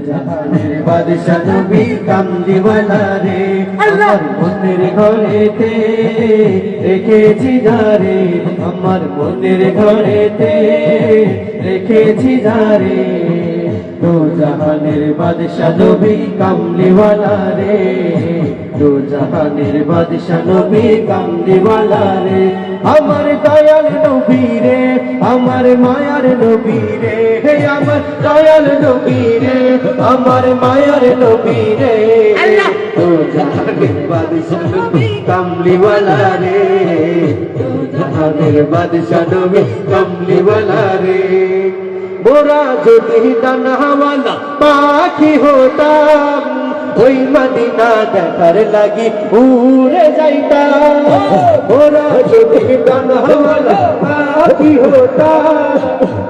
জাহানের বাদশা নবী কামলিওয়ালা রে আমার মনের ঘরেতে রেখেছি যারে আমার মনের ঘরেতে রেখেছি যারে দো জাহানের বাদশা নবী কামলিওয়ালা রে দো জাহানের বাদশা নবী কামলিওয়ালা রে আমার দয়াল নবী রে আমার মায়ার নবী রে হে আমার দয়াল নবী রে আমার মায়ার নবী রে দো জাহানের বাদশা নবী কামলিওয়ালা রে দো জাহানের বাদশা নবী কামলিওয়ালা রে মোরা যদি ডানাওয়ালা পাখি হতাম ওই মদিনা দেখার লাগি উড়ে যাইতাম মোরা যদি ডানাওয়ালা পাখি হতাম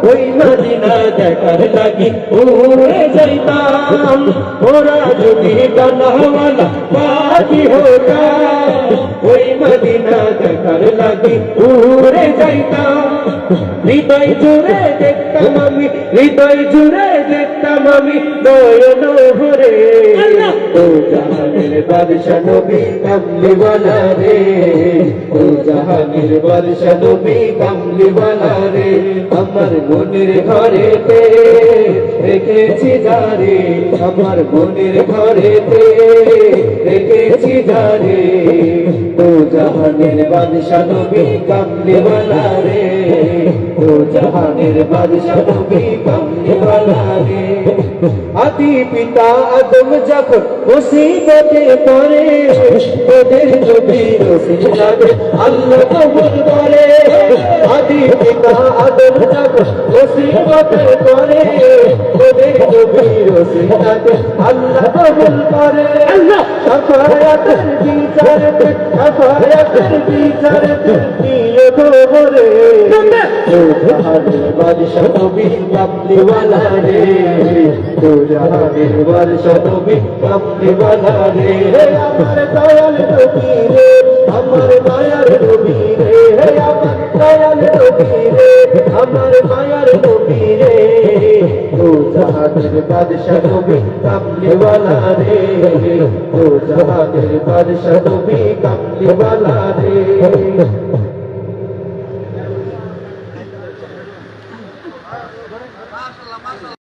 ওই মদিনা দেখার লাগি উড়ে যাইতাম মোরা যদি ডানাওয়ালা পাখি হতাম ওই মদিনা দেখার লাগি উড়ে যাইতাম হৃদয় জুড়ে দেখতাম আমি হৃদয় জুড়ে দেখতাম আমি নয়ন ভরে ও জাহানের বাদশা নবী কামলিওয়ালা রে ও জাহানের বাদশা নবী কামলিওয়ালা রে আমার মনের ঘরেতে রেখেছি যারে আমার মনের ঘরেতে রেখেছি যারে ও জাহানের বাদশা নবী কামলিওয়ালা রে ও জাহানের বাদশা নবী কামলিওয়ালা রে আদি পিতা আদম যখন মুসিবতে পড়ে ওদের নবী রসুলকে আল্লাহ কবুল করে আদি পিতা আদম যখন মুসিবতে পড়ে ওদের নবী রসুলকে আল্লাহ কবুল করে আল্লাহ শাফায়াতের বিচারতে নিয়ে গোবরে ও জাহানের বাদশা নবী কামলিওয়ালা রে ও জাহানের বাদশা নবী কামলিওয়ালা রে আমার দয়াল নবী রে আমার মায়ার নবী রে আমার দয়াল নবী রে আমার মায়ার নবী রে ও জাহানের বাদশা নবী কামলিওয়ালা রে ও জাহানের বাদশা নবী কামলিওয়ালা রে